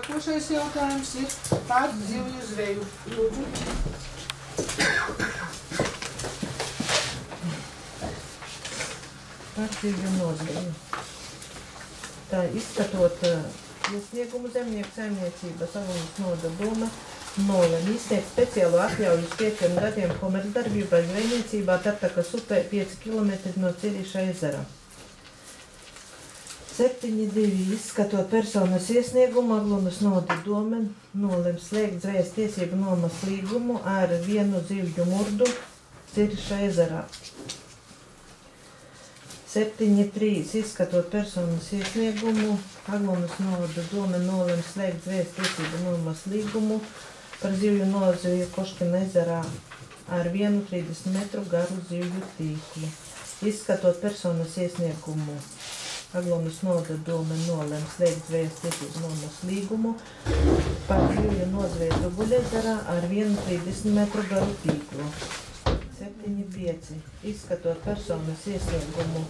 Nākošais jautājums ir par zivju zveju. Lūdzu. Par zivju nozveju. Tā izskatot iesniegumu zemnieku saimniecības Aglunas novada doma nolēma izsniegt speciālu atļauju uz 5 gadiem komercdarbībai zvejniecībā Tartakas upē 5 km no Ciriša ezera. 7.2. Izskatot personas iesniegumu, Aglunas novada doma nolēma slēgt zvejas tiesību nomas līgumu ar vienu zivju murdu Ciriša ezerā. 7.3. Izskatot personas iesniegumu, Aglunas novada doma nolēma slēgt zvejas tiesību nomas līgumu par zivju nozveju Koškina ezerā ar vienu 30 metru garu zivju tīklu. Izskatot personas iesniegumu, Aglunas novada doma nolēma slēgt zvejas tiesību nomas līgumu par zivju nozveju Dubuļezerā ar vienu 30 metru garu tīklu. 7.5. Izskatot personas iesniegumu,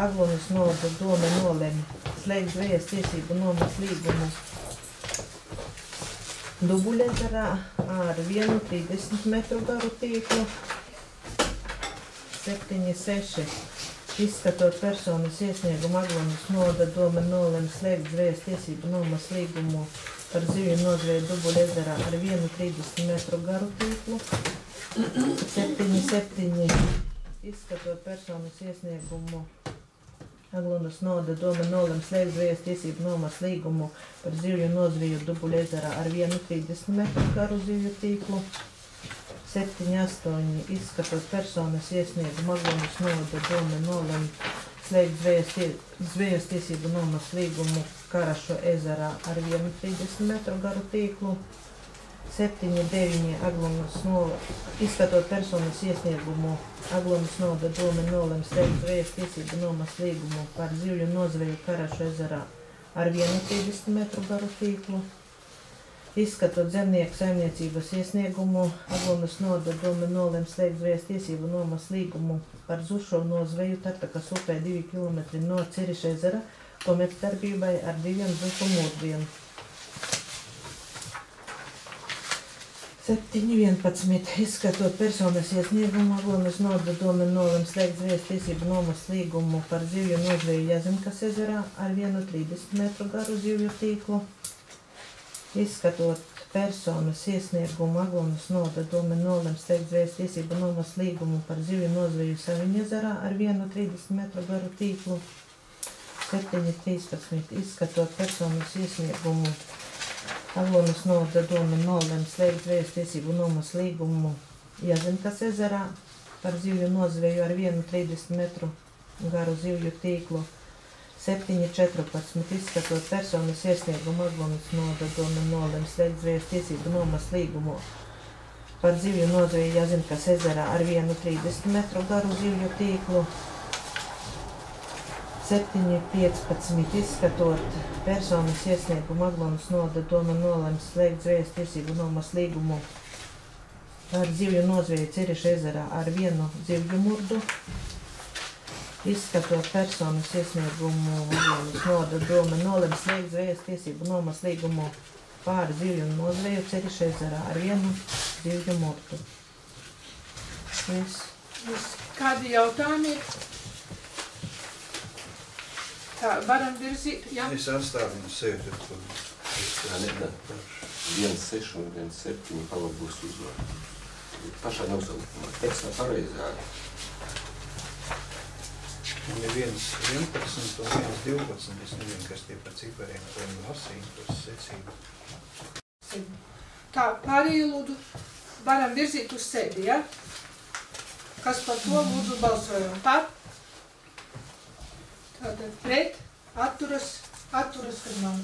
Aglunas novada doma nolēma slēgt zvejas tiesību nomas līgumu Dubuļezerā ar vienu 30 metru garu tīklu. 7.6. Izskatot personas iesniegumu, Aglunas novada doma nolēma slēgt zvejas tiesību nomas līgumu par zivju nozveju Dubuļezerā ar vienu 30 metru garu tīklu. 7.7. Izskatot personas iesniegumu, Aglunas novada doma nolēma slēgt zvejas tiesību nomas līgumu par zivju nozveju Dubuļezerā ar vienu 30 metru garu zivju tīklu. 7.8. Izskatot personas iesniegumu, Aglunas novada doma nolēma slēgt zvejas tiesību nomas līgumu Karašu ezerā ar vienu 30 metru garu tīklu. 7.9. Izskatot personas iesniegumu, Aglunas novada doma nolēma slēgt zvejas tiesību nomas līgumu par zivju nozveju Karašu ezerā ar vienu 30 metru garu tīklu. Izskatot zemnieku saimniecības iesniegumu, Aglunas novada doma nolēma slēgt zvejas tiesību nomas līgumu par zušo nozveju Tartakas upē 2 km no Ciriša ezera komercdarbībai ar 2 zušu murdiem. 7.11. Izskatot personas iesniegumu, Aglunas novada doma nolēma slēgt zvejas tiesību nomas līgumu par zivju nozveju Jazimkas ezerā ar vienu 30 metru garu zivju tīklu. Izskatot personas iesniegumu, Aglunas novada doma nolēma slēgt zvejas tiesību nomas līgumu par zivju nozveju Saviņa ezerā ar vienu 30 metru garu tīklu. 7.13. Izskatot personas iesniegumu, Aglunas novada doma nolēma slēgt zvejas tiesību nomas līgumu Jazimkas ezerā par zivju nozveju ar vienu 30 metru garu zivju tīklu. 7.14. Izskatot personas iesniegumu, Aglunas novada doma nolēma slēgt zvejas tiesību nomas līgumu par zivju nozveju Jazimkas ezerā ar vienu 30 metru garu zivju tīklu. 7.15. Izskatot personas iesniegumu, Aglunas novada doma nolēma slēgt zvejas tiesību nomas līgumu par zivju nozveju Ciriša ezerā ar vienu zivju murdu. Izskatot personas iesniegumu, Aglunas novada doma nolēma slēgt zvejas tiesību nomas līgumu par zivju nozveju Ciriša ezerā ar vienu zivju murdu. Kādi jautājumi ir? Tā, varam virzīt, jā? Es atstāvu sevi, tur. Jā, 1.6 un 1.7 pavadu būs uzvārds. Pašā nosaukumā. Tekstā pareizā. Man ir 1.11 un 1.12. Es nezinu, kas tie par cipariem, ko viņi lasīja, tas secība. Tā, pārējie lūdzu, varam virzīt uz sēdi, jā? Kas par to lūdzu balsojam? Par? Tātad pret, atturas, kad nav.